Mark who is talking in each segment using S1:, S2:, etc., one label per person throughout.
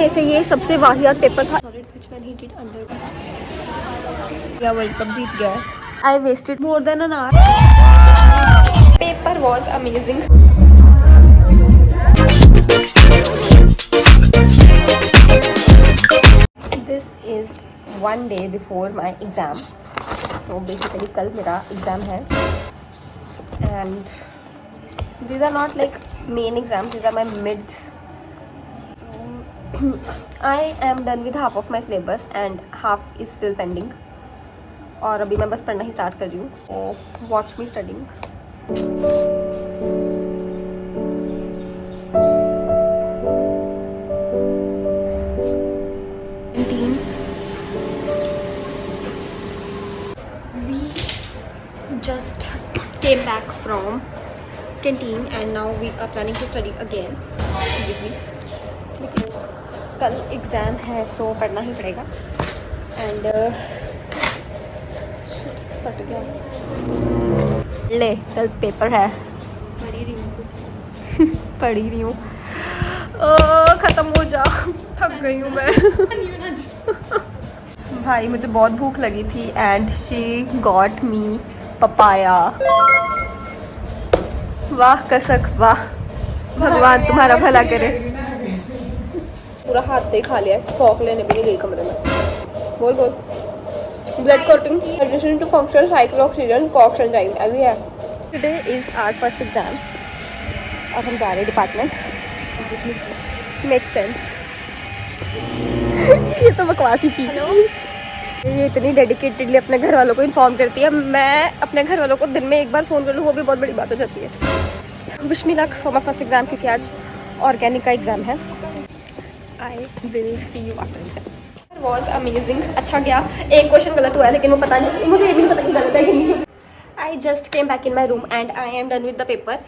S1: ऐसे ये सबसे वाहियात पेपर था। वर्ल्ड कप जीत गया। I wasted more than an hour. Paper was amazing. This is 1 day before my exam. So basically कल मेरा एग्ज़ाम है and these are not like main exams, these are my mids. I am done with half of my syllabus and half is still pending. और अभी मैं बस पढ़ना ही start कर रही हूँ। So watch me studying. We just came back from canteen and now we are planning to study again obviously because कल exam है सो पढ़ना ही पड़ेगा एंड फट गया ले कल पेपर है पढ़ी रही हूँ ख़त्म हो जा थक गई हूँ मैं भाई मुझे बहुत भूख लगी थी and she got me papaya. वाह कसक वाह, भगवान तुम्हारा भला करे। पूरा हाथ से ही खा लिया, फॉक लेने भी नहीं गई कमरे में। बोल बोल। Blood clotting, addition to function cycle oxygen cox enzyme अभी है। Today is our first exam और हम जा रहे हैं डिपार्टमेंट। Make sense. ये तो बकवासी पी। ये इतनी डेडिकेटेडली अपने घर वालों को इन्फॉर्म करती है। मैं अपने घर वालों को दिन में एक बार फ़ोन कर लूँ वो भी बहुत बड़ी बात हो जाती है। Wish me luck for my first exam क्योंकि आज ऑर्गेनिक का एग्ज़ाम है। I will see you after exam. Was amazing, अच्छा गया। एक क्वेश्चन गलत हुआ है लेकिन वो पता नहीं, मुझे ये भी नहीं पता कि गलत है कि नहीं। I just came back in my room and I am done with the paper.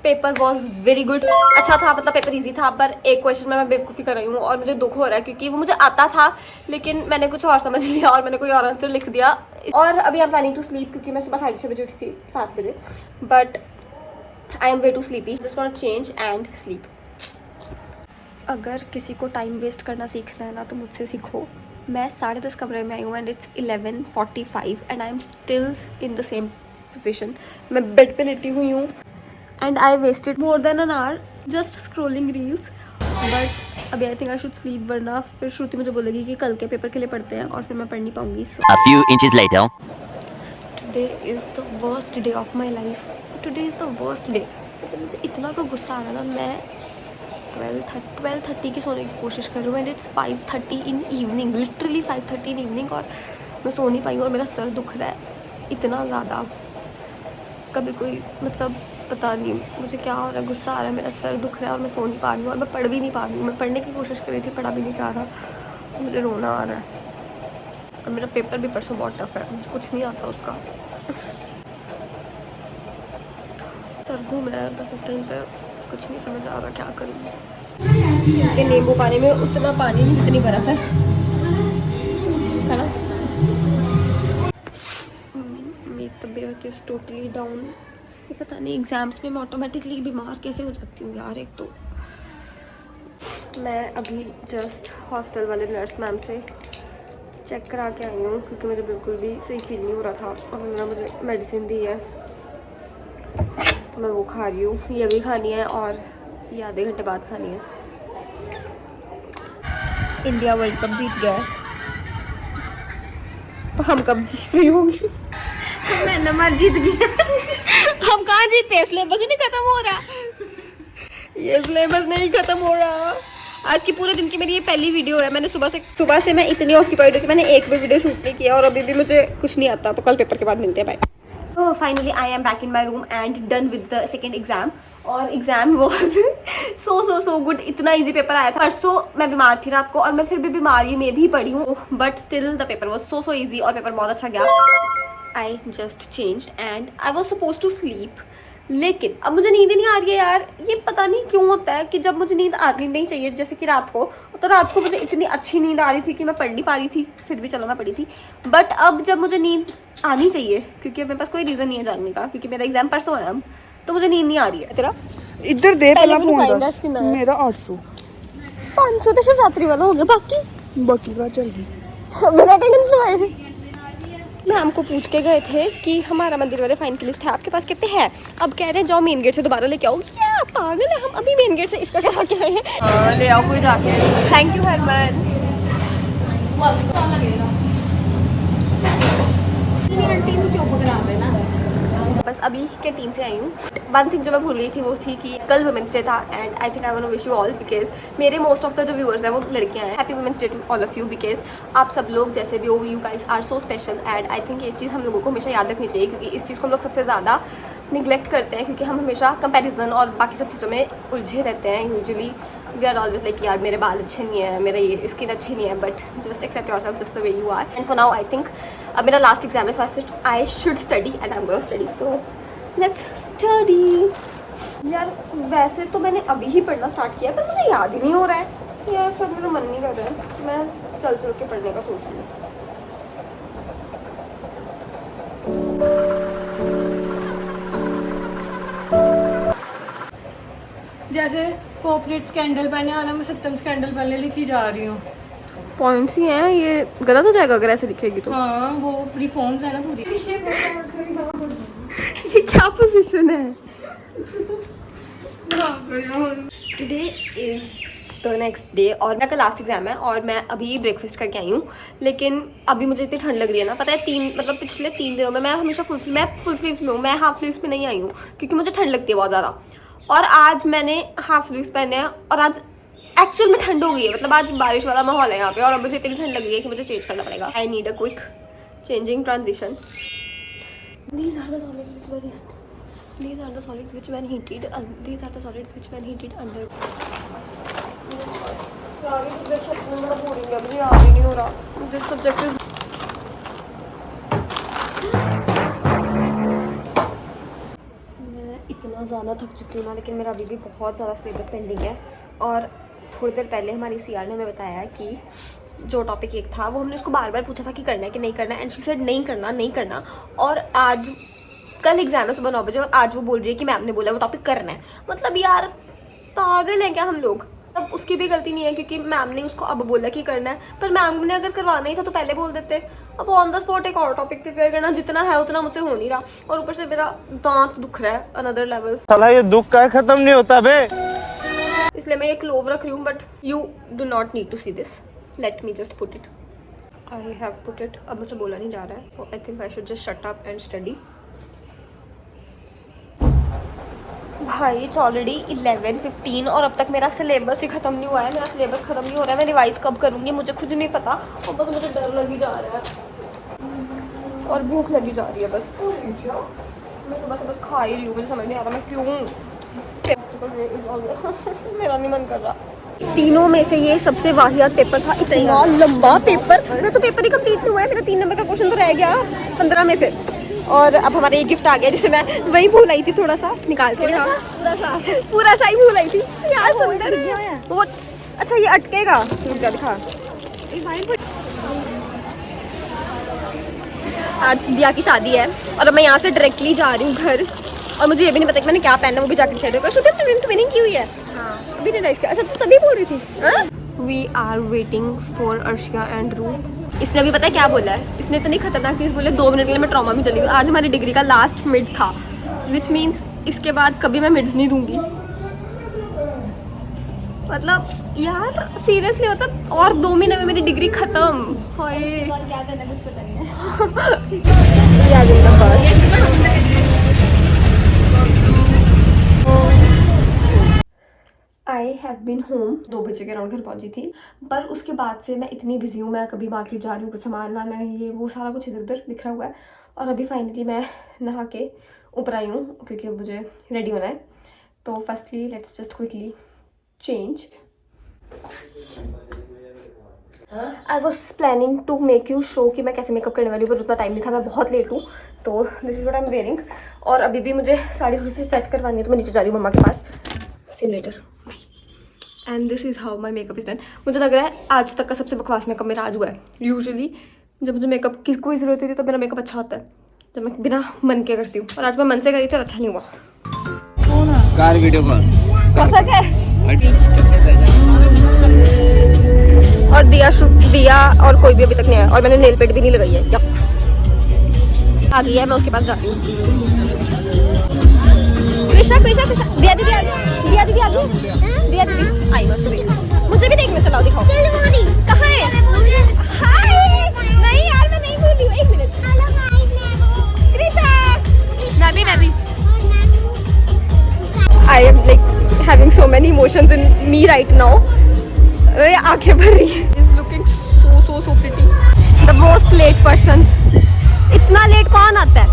S1: Paper was very good, अच्छा था, मतलब पेपर इजी था। पर एक क्वेश्चन में मैं बेवकूफ़ी कर रही हूँ और मुझे दुख हो रहा है क्योंकि वो मुझे आता था लेकिन मैंने कुछ और समझ लिया और मैंने कोई और आंसर लिख दिया। और अभी I am planning to sleep क्योंकि मैं सुबह 6:30 बजे उठी थी, 7 बजे। But I am way too sleepy, just want to change and sleep. अगर किसी को टाइम वेस्ट करना सीखना है ना तो मुझसे सीखो। मैं 10:30 कमरे में आई हूँ and it's 11:45 and I am still in the same position. मैं बेड पे लेटी हुई हूँ and I wasted more than an hour just scrolling reels. But अभी I think I should sleep, वरना फिर श्रुति मुझे बोलेगी कि कल के पेपर के लिए पढ़ते हैं और फिर मैं पढ़ नहीं पाऊँगी।
S2: A few inches later.
S1: Today is the worst day of my life. Today is the worst day. मतलब मुझे इतना को गुस्सा आ रहा है ना। मैं 12:30 की सोने की कोशिश कर रही हूँ and it's 5:30 in evening, literally 5:30 in evening और मैं सो नहीं पाई हूँ और मेरा सर दुख रहा है इतना ज़्यादा। कभी कोई मतलब पता नहीं मुझे क्या हो रहा है, गुस्सा आ रहा है, मेरा सर दुख रहा है और मैं सो नहीं पा रही हूँ और मैं पढ़ भी नहीं पा रही हूँ। मैं पढ़ने की कोशिश कर रही थी, पढ़ा भी नहीं चाह रहा, मुझे रोना आ रहा है। और मेरा पेपर भी परसों बहुत टफ है, मुझे कुछ नहीं आता उसका। सर घूम रहा है बस इस टाइम पे, कुछ नहीं समझ आ रहा क्या करूँ। ये नींबू पानी में उतना पानी नहीं जितनी बर्फ़ है ना। मेरी तबीयत इज़ टोटली डाउन। ये पता नहीं एग्ज़ाम्स में मैं ऑटोमेटिकली बीमार कैसे हो जाती हूँ यार। एक तो मैं अभी जस्ट हॉस्टल वाले नर्स मैम से चेक करा के आई हूँ क्योंकि मुझे बिल्कुल भी सही फील नहीं हो रहा था और उन्होंने मुझे मेडिसिन दी है तो मैं वो खा रही हूँ। ये भी खानी है और ये आधे घंटे बाद खानी है। इंडिया वर्ल्ड कप जीत गया है तो हम कब जीत रही होंगी? मैं नंबर जीत गया। हम कहाँ जीते? सिलेबस ही नहीं खत्म हो रहा। ये सिलेबस नहीं खत्म हो रहा। आज की पूरे दिन की मेरी ये पहली वीडियो है। मैंने सुबह से मैं इतनी ऑक्यूपाइड हूँ कि मैंने एक भी वीडियो शूट नहीं किया और अभी भी मुझे कुछ नहीं आता। तो कल पेपर के बाद मिलते हैं, बाय। तो finally I am back in my room and done with the second exam. और एग्जाम वॉज सो गुड। इतना ईजी पेपर आया था। परसों मैं बीमार थी रात को और मैं फिर भी बीमारी में भी पढ़ी हूँ but still the paper was so easy और पेपर बहुत अच्छा गया। I just changed and I was suppose to sleep लेकिन अब मुझे नींद ही नहीं आ रही है यार। ये पता नहीं क्यों होता है कि जब मुझे नींद आनी नहीं चाहिए, जैसे कि रात को, तो रात को मुझे इतनी अच्छी नींद आ रही थी कि मैं पढ़ नहीं पा रही थी, फिर भी चलो मैं पढ़ी थी। बट अब जब मुझे नींद आनी चाहिए क्योंकि मेरे पास कोई रीज़न नहीं है जानने का क्योंकि मेरा एग्जाम परसों है अब, तो मुझे नींद नहीं आ रही है। तेरा
S3: इधर दे पहला फोन दस मेरा 800
S1: 500 तो शिवरात्रि वाला हो गया, बाकी
S2: का चल गई।
S1: बिना अटेंडेंस लगवाए मैम को पूछ के गए थे कि हमारा मंदिर वाले फाइन की लिस्ट है आपके पास, कितने हैं? अब कह रहे हैं जाओ मेन गेट से दोबारा लेके आओ। क्या पागल है, हम अभी मेन गेट से इसका करा के आए हैं। ले आओ कोई जाके। Thank you Harman. बस अभी कैंटीन से आई हूँ। वन थिंग जो मैं भूल गई थी वो थी कि कल वुमेंस डे था and I think I want to wish you all because मेरे मोस्ट ऑफ द जो व्यूअर्स हैं वो लड़कियां हैं। Happy women's day to all of you because आप सब लोग जैसे भी हो, you guys are so special and I think ये चीज़ हम लोगों को हमेशा याद रखनी चाहिए क्योंकि इस चीज़ को हम लोग सबसे ज़्यादा निगलेक्ट करते हैं क्योंकि हम हमेशा कंपैरिजन और बाकी सब चीज़ों में उलझे रहते हैं। Usually we are always like यार मेरे बाल अच्छे नहीं है, मेरा ये स्किन अच्छी नहीं है, but just accept yourself just the way you are. And for now I think अब मेरा लास्ट एग्जाम है so I should study and I am going to study, so let's study. यार वैसे तो मैंने अभी ही पढ़ना स्टार्ट किया पर मुझे याद ही नहीं हो रहा है यार, फिर मेरा मन नहीं कर रहा है कि मैं चल के पढ़ने का सोच रही हूँ।
S3: जैसे कॉर्पोरेट स्कैंडल पहले आना, मैं सत्यम स्कैंडल पहले लिखी जा रही हूँ।
S1: पॉइंट्स ही हैं, ये गलत हो जाएगा अगर ऐसे लिखेगी तो।
S3: हाँ वो रिफॉर्म्स है ना पूरी।
S1: ये क्या पोजीशन है? Today is the next day और मेरा कल लास्ट एग्जाम है और मैं अभी ब्रेकफास्ट करके आई हूँ, लेकिन अभी मुझे इतनी ठंड लग रही है ना, पता है पिछले 3 दिनों में मैं हमेशा फुल स्लीव्स में हूँ, मैं हाफ स्लीव्स में नहीं आई हूँ क्योंकि मुझे ठंड लगती है बहुत ज़्यादा। और आज मैंने हाफ स्लीव्स पहने हैं और आज एक्चुअल में ठंड हो गई है, मतलब आज बारिश वाला माहौल है यहाँ पे और अब मुझे इतनी ठंड लग रही है कि मुझे चेंज करना पड़ेगा। I need a quick changing transition. These are the solids which when heated under यार ये सब्जेक्ट सच में बड़ा बोरिंग है, मुझे याद ही नहीं हो रहा। दिस सब्जेक्ट इज मैं इतना ज़्यादा थक चुकी हूँ ना, लेकिन मेरा अभी भी बहुत ज़्यादा सिलेबस पेंडिंग है। और थोड़ी देर पहले हमारी सीआर ने हमें बताया कि जो टॉपिक एक था वो हमने उसको बार बार पूछा था कि करना है कि नहीं करना है एंड शी सेड नहीं करना। और आज कल एग्जाम है सुबह 9 बजे और आज वो बोल रही है कि मैम ने बोला वो टॉपिक करना है। मतलब यार पागल हैं क्या हम लोग? अब उसकी भी गलती नहीं है क्योंकि मैम ने उसको अब बोला कि करना है, पर मैम ने अगर करवाना ही था तो पहले बोल देते। अब ऑन द स्पॉट एक और टॉपिक प्रिपेयर करना, जितना है उतना मुझसे हो नहीं रहा और ऊपर से मेरा दांत दुख रहा है अनदर लेवल।
S2: साला ये दुख का खत्म नहीं होता बे।
S1: इसलिए मैं ये क्लोव रख रही हूँ, but you do not need to see this, let me just put it. I have put it. अब मुझसे बोला नहीं जा रहा है, तो I think I should just shut up and study. भाई इट्स ऑलरेडी 11:15 और अब तक मेरा सिलेबस ही ख़त्म नहीं हुआ है। मेरा सिलेबस ख़त्म नहीं हो रहा है, मैं रिवाइज़ कब करूँगी मुझे खुद नहीं पता और बस मुझे डर लगी जा रहा है और भूख लगी जा रही है। बस मैं सुबह से बस खा ही रही हूँ, मुझे समझ नहीं आ रहा मैं क्यों। मेरा नहीं मन कर रहा। तीनों में से ये सबसे वाहियात पेपर था, इतना लंबा पेपर। मेरा तो पेपर ही कंप्लीट नहीं हुआ है, मेरा 3 नंबर का क्वेश्चन तो रह गया 15 में से। और अब हमारे एक गिफ्ट आ गया जिसे मैं वही भूल आई थी, थोड़ा सा निकाल के पूरा सा ही भूल आई थी यार। सुंदर है वो। अच्छा ये अटकेगा, रुक दिखा। आज दिया की शादी है और अब मैं यहाँ से डायरेक्टली जा रही हूँ घर और मुझे ये भी नहीं पता कि मैंने क्या पहना, वो भी जाकर डिसाइड होगा। शुद्ध ट्विनिंग की हुई है अभी रियलाइज किया। अच्छा तू तभी बोल रही थी। We are waiting for Arshia and Roop. इसने अभी पता है क्या बोला है? इसने इतनी खतरनाक चीज़ बोले 2 मिनट के लिए मैं ट्रॉमा में चली गई। आज हमारी डिग्री का लास्ट मिड था, विच मीन्स इसके बाद कभी मैं मिड्स नहीं दूंगी। मतलब यार सीरियसली, मतलब और 2 महीने में मेरी डिग्री खत्म। आई हैव बीन होम 2 बजे के अराउंड घर पहुंची थी, पर उसके बाद से मैं इतनी बिजी हूँ। मैं कभी मार्केट जा रही हूँ, कुछ सामान लाना है, ये वो सारा कुछ इधर उधर बिखरा हुआ है। और अभी फाइनली मैं नहा के ऊपर आई हूँ क्योंकि अब मुझे रेडी होना है। तो firstly let's just quickly change. I was planning to make you show कि मैं कैसे मेकअप करने वाली हूँ, पर उतना टाइम नहीं था, मैं बहुत लेट हूँ। तो this is what I am wearing. और अभी भी मुझे साड़ी थोड़ी सी सेट करवानी है तो मैं नीचे जा रही हूँ मम्मा के पास। See later. And this is how my makeup is done. मुझे लग रहा है आज तक का सबसे बकवास मेकअप मेरा आज हुआ है। यूजुअली जब मुझे मेकअप की कोई ज़रूरत होती है तब मेरा मेकअप अच्छा होता है, जब मैं बिना मन के करती हूँ। और आज मैं मन से करी तो अच्छा नहीं हुआ।
S2: कार वीडियो कॉल
S1: कैसा क्या और दिया और कोई भी अभी तक नहीं आया, और मैंने नेल पेंट भी नहीं लगाई है। आ गई है, मैं उसके पास जाती हूँ। कृष्णा कृष्णा कृष्णा, दिया दीदी आ गई, दिया दीदी आ गई, दिया दीदी आई, मैं उसको देख, मुझे भी देखने चलाओ, दिखाओ कहाँ है। हाय, नहीं यार मैं नहीं भूली हूँ, एक मिनट। कृष्णा, मैं भी I am like having so many emotions in me right now. आंखें भर रही है। Is looking so pretty. The most late person. इतना लेट कौन आता है?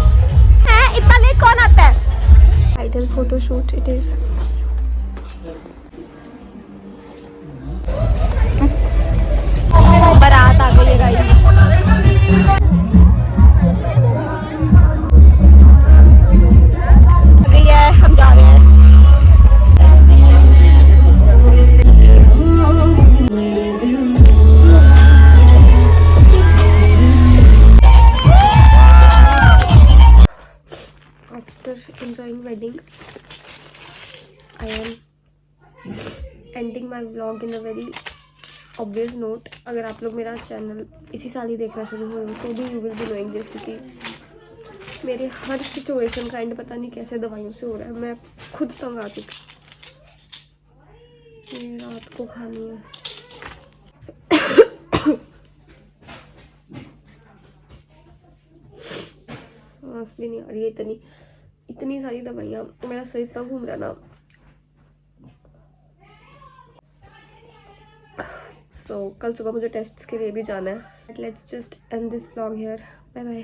S1: हैं? इतना लेट कौन आता है? Idol photo shoot it is. बारात आ गई है गाइस। हम जा रहे हैं। After enjoying wedding, I am ending my vlog in a very obvious note. अगर आप लोग मेरा चैनल इसी साल ही देखना शुरू हो तो भी you will be knowing this, क्योंकि मेरे हर सिचुएशन का एंड पता नहीं कैसे दवाइयों से हो रहा है। मैं खुद तंग आ चुकी, ये रात को खानी है। सांस भी नहीं आ रही है, इतनी सारी दवाइयाँ, मेरा सर इतना घूम रहा ना। कल सुबह मुझे टेस्ट्स के लिए भी जाना है। Let's just end this vlog here, bye bye.